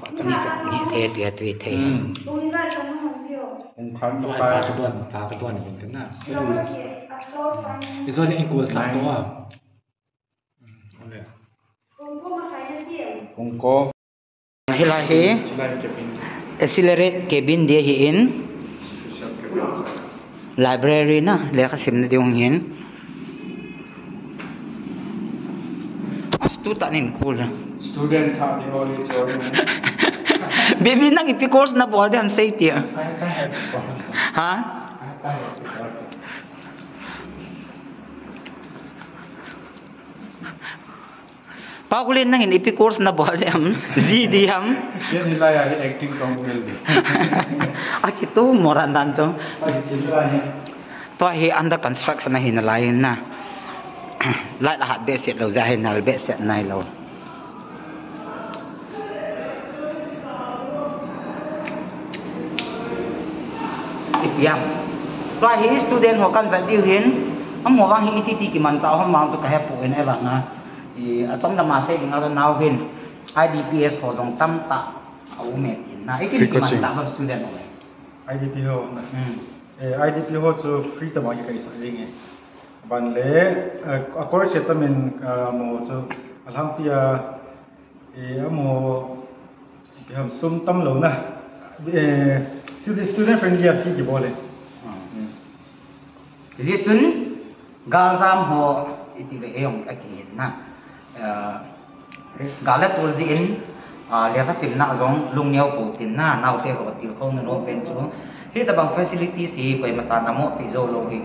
phải trong nhẹ thế tuyệt tuyệt thế ông khám tôi cho phá bài cái tuần này mình thế nào cái do những của sạc đó à ông có hila he accelerate cabin dia hi in library na le ka sim na diong hin astu ta nin cool student tha di oli chori baby nang ipi course na bol de am say ti ha Paulin nang ipi course na bol de am zd am yan nila ya acting kong will di akitu moran dan chong to hi under construction na hinalayin na lại là hạt bẹ sẹt đầu ra hay là bẹ sẹt này lâu tiếp yam toa hi student ho kan value hin am mo wang hi ti ki man chao ham mang to ka he pu en e ba na i atom na ma se nga to now hin IDPS ho dong tam ta au me tin na ki man cha ba student ho IDP ho IDP ho cho free ta ma kai sa ring ban le accord settlement mo cho alhamdulillah amo biham sum tam lo na student friendly fi ki bole zitun gal zam ho iti be yong aki na galat tul ji in le ka sim na zong lung nyau pu tin na nau te ho til khong na no pen chu hi ta bang facility si koi ma cha na mo pi zo lo hi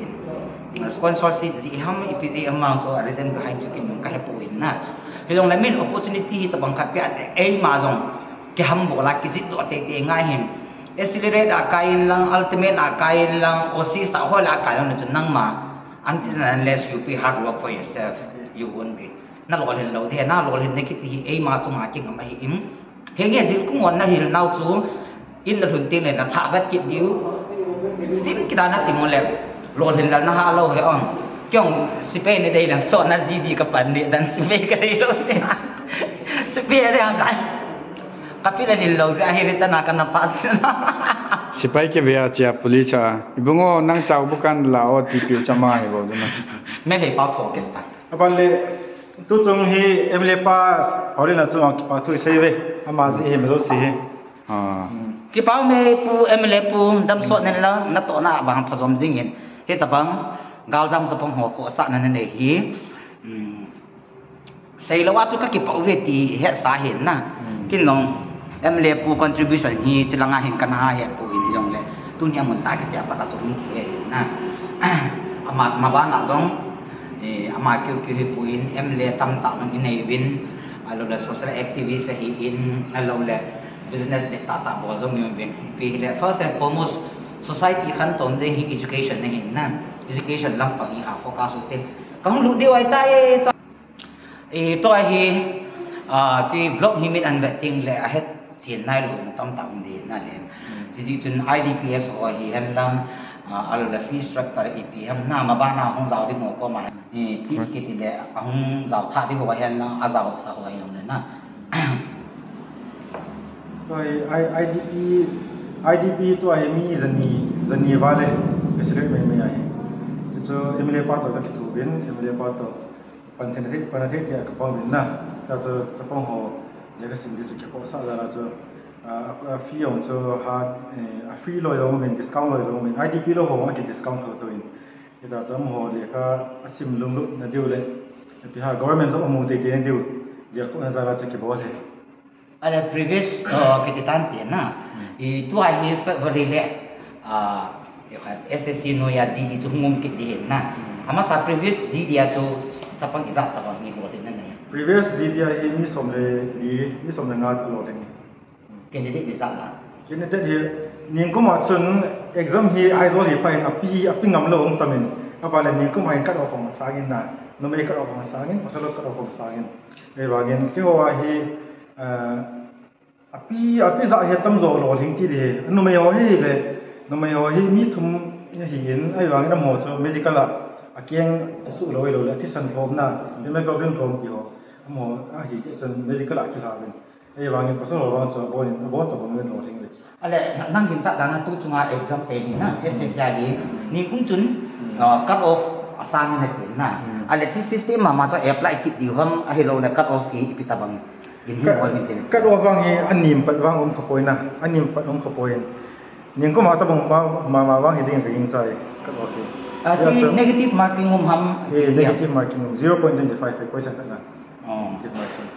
sponsorship ji ham ipg amount to reason behind you kin ka hepu in na hilong la min opportunity ta bang ka pya ai ma jong ki ham bo la ki sit to te te ngai hin accelerate a kain lang ultimate a kain lang osi sa ho la ka yon chun nang ma until unless you be hard work for yourself you won't be na lo hin lo the na lo hin ne ki ti ai ma chu ma king ma hi im he nge zil ku ngon na hil nau chu in la hun tin le na tha gat ki diu sim ki da na simon le lol hin lan ha lo he on kyong sipe ne dei lan so na ji di ka pan ni dan sipe ka dei lo te sipe re ka kapila hin lo ja he ta na ka na pas sipai ke bia chia police ibungo nang chau bukan lao tipi chama he bo jama me le pa tho ke ta aban le tu chung hi emle pa hori na chung pa tu sei ve ama ji he melo si he ki pa me pu emle pu dam so nen la na to na bang phajom jing in he ta bang gal jam sa pong ho ko sa na ne hi sei lo wa tu ka ki pa ve ti he sa hin na kin nong emle pu contribution hi tilanga hin kan ha he pu in yong le tu nya mun ta ka cha pa ta chung he na ama ma ba na jong ama kyu kyu hi pu in emle tam ta nong in nei win alo la social activist hi in alo le business de ta ta bo jong yong ben pi le first and foremost society khan ton de hi education na hin na education lam pa hi ha focus ute kang lu de wai ta to hi chi vlog hi mit an vetting le a het chin nai lu tam tam de na le ji chun IDPS ho hi han lang alo la fee structure ep ham na ma ba na hong zao de mo ko ma ti ki ti le hong zao tha de ho han lang a zao sa ho yong le na toi IDP to ai mi zani vale kesre me me ai cho emle pa to ka tu bin emle pa to panathe ke ka pa bin na ta cho pong ho le ka sim di ke ko sa la cho a fi on cho ha a free lo yo men discount lo yo men IDP lo ho ma ke discount to in ita cham ho le ka sim lum lu na diu le pi ha government zo mu te te diu le ko na za la che ke bo le ada previous ketitan ti na itu ai February le SSC no ya zidi tu ngum kit di na ama sa previous zidi ya tu tapang izat tapang ni bo din na ya previous zidi ya mi som le nga lo de ni candidate izat la candidate hi ning ko ma chun exam hi ai zo hi pai api ngam lo ong tamin apa le ning ko mai ka ro pong sagin na no me ka ro pong sagin masalo ka ro pong sagin e wagin ki ho hi api za he tam zo lo ling ti de no me ho hi le no me ho hi mi thum hi in ai wang na mo cho medical a akieng su lo lo la ti san phom na me ko bin phom ti ho mo a hi che chen medical a ki la ben wangin pasal wang so bon to bang lo ting le ale nang kin sa dana tu chunga exam pe ni na SSI ni kung chun cut off asang na tin na ale si system ma to apply kit di ham a hello na cut off ki ipitabang in hi wal min tin kat wa wang hi anim pat wang khapoi na anim pat khapoi ning ko ma ta bang ma wang hi ding ring chai kat wa ki chi negative marking ham negative marking 0.25 question na negative marking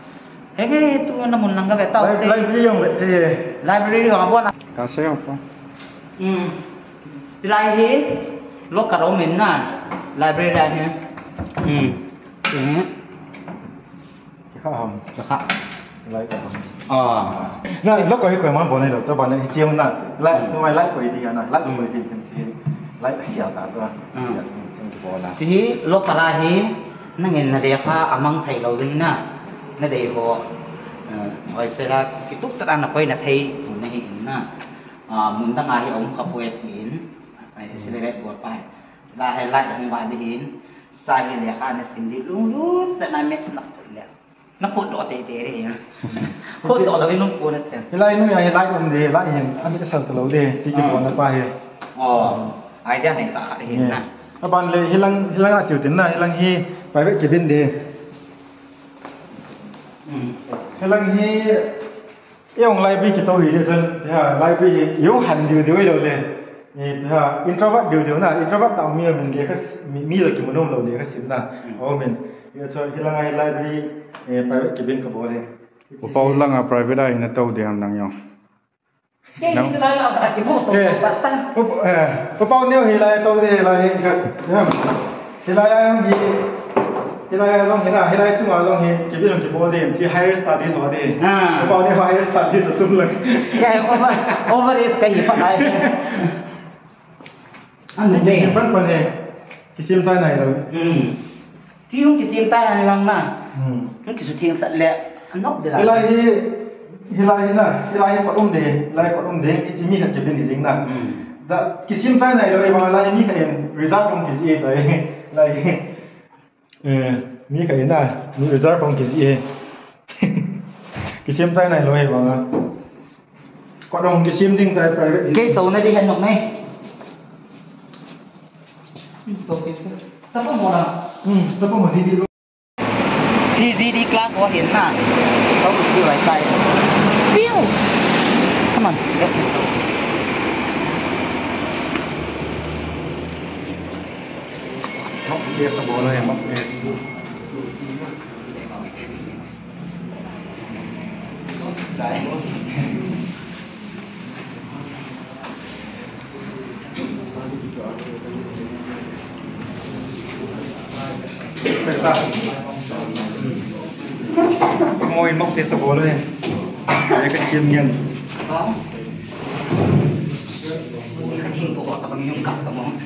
hege tu na mun lang ga beta library yung the library yung abo na Kasih apa? tilai hi lo ka ro min na library da ni ha ham ha lai ta na lo ko hi ko ma bon nei lo cho ban nei chiang na lai mai lai ko di na lai ko di tin chi lai xiao ta cho xiao chung ki bo la chi lo ka la hi na ngin na de kha amang thai lo ni na na de ho hỏi sẽ là cái túc tất na quay là thấy phụ này hình na muốn tăng ai ông khắp quẹt hình này sẽ lại buat phải là hay lại được bài đi hình sai hình lẻ khai là xin đi luôn luôn tại này mẹ sẽ nặng tuổi lẻ nó cốt đỏ tê tê đấy cốt đỏ là cái nông cốt đấy lai nu ai lai om de lai hin ami ka sal to lo de chi ki bo na pa he idea này ta hình na ban le hilang a chiu tin na hilang hi private cabin de hilang hi yung library ki to hi de chen ha library yung han diu diu lo le ni ha introvert diu na introvert da mi min ge ka mi lo ki monom lo le ka sim na o min ye cho hilang ai library private cabin ka bo le Upau lang private ay na tao diyan nang yo. cái gì đó là cái bộ tổ chức tăng có bao nhiêu thì lại tôi thì lại thì lại anh thì lại long thì lại chung vào long thì cái biết cái bộ thì chỉ higher studies rồi thì có bao nhiêu higher studies ở chung lực cái over is cái gì phải anh cái sim vẫn còn này cái sim tay này rồi chứ không cái sim tay này lắm mà cái số tiền sạch lẹ nó để lại hilai ko om de chi mi cái bên gì na dạ cái sim tay này rồi mà lại mi cái result from cái gì đấy lại mi cái na mi result from cái gì cái sim tay này rồi mà có đồng cái sim ding tay private cái tàu này đi hành động này tàu tiền sao có một à sao có một gì đi TZD class ว่าเห็นน่ะเขาคือไว้ใจปิ้วทำไมmóc kia sa bò này móc kia ngồi móc tiền sa bò này để cái chiêm nhân đó cái thiên tổ tập bằng nhung cặp tao mong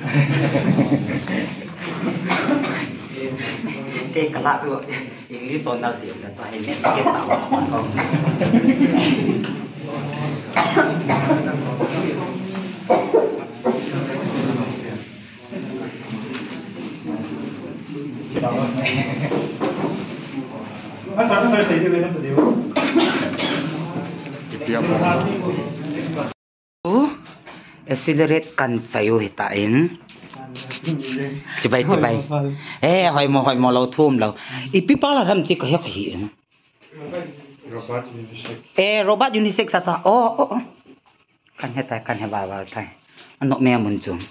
cái cả lạ rồi English on nào xỉu là toàn hết cái tàu không Saya itu kan tadi. Accelerate kan sayo hitain. Chibay. Hoy mo lo thum lo. Ipipa la ram chi ka hi ka hi. Robot unisex. Robot unisex sa. Kan heta kan he ba thai. Ano me mun chung.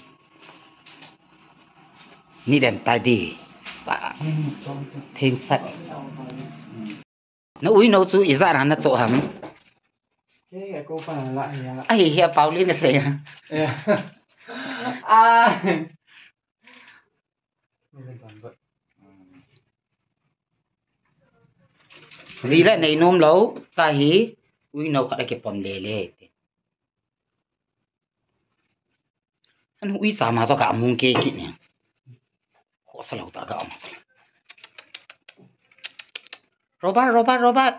Ni den tai di. Thing sat. Nó uống nấu chú ý ra là nó chỗ hầm. Cái cô phải lại à? Ai hiểu bảo lên cái gì À. Gì lại này nôm lâu ta hí uống nấu cả cái bom lê lê. Anh uống sao mà cho cả mông kê kỹ nè. Khó sao lâu ta cả ông. Robot.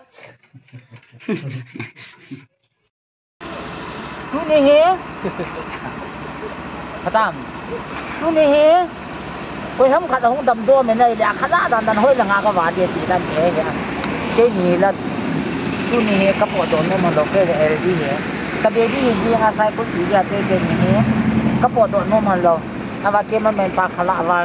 Lu ni he. Patam. Lu ni he. Koi ham khat hong dam do me nei la khala dan hoi la nga ka wa de ti dan he ya. Ke ni la tu ni kapo do no mo lo ke LD he ka baby hi nga sai ku ti ya te ke ni he kapo do no mo lo awa ke ma men pa khala wa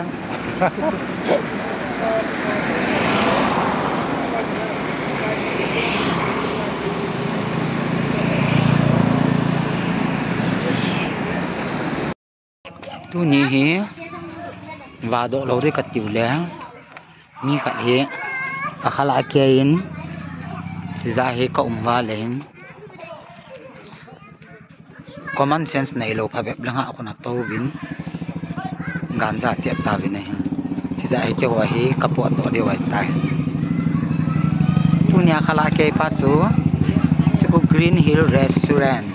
tu ni he và độ lâu đấy cắt tiểu lẽ mi cắt he akhala kain thì ra he cộng va lên common sense này lo pha bẹp lăng hạ con to vin gan ra chết ta vin này thì ra he kêu he kapot to điều ai tai tu nya khala kai pa chu Green Hill Restaurant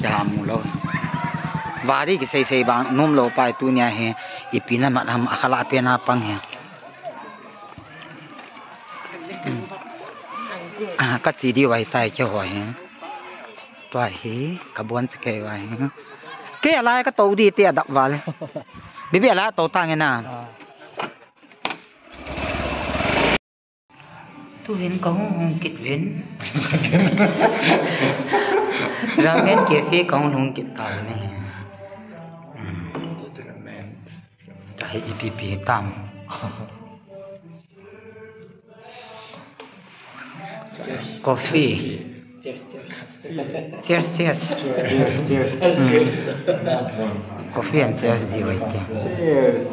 cha mu lo và đi cái xây bằng nôm lô bài tu nhà he ipina mặt ham akala pena pang he các chị đi vay tay cho hỏi he toại he kabuan cái vay cái lại cái tàu đi tia đập vàoเลยbây giờ là tàu tăng na tu hiện có hông kịch viên ra bên kia phía có hông kịch tàu này Tahi IPP tam. Coffee. Cheers. Coffee and cheers di wait. Cheers.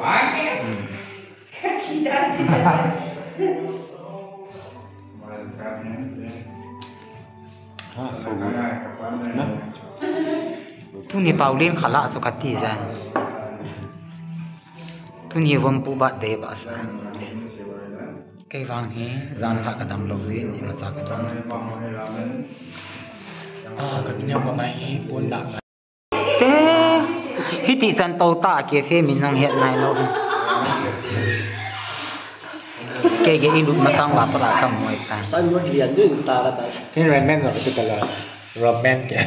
So good. No? Tu ni Pauline khala so kati za. Tu ni vom pu ba de ba sa. Cái vàng he gian hạ cả đầm lộc diễn nhưng mà sao cái đó cái nhau có máy buôn đạn thế hít thị dân tàu ta kia phía mình đang hiện nay luôn cái ilu mà sang vào là cầm ngoài ta Sao muốn liền với ta là ta. cái roman rồi tức là roman kìa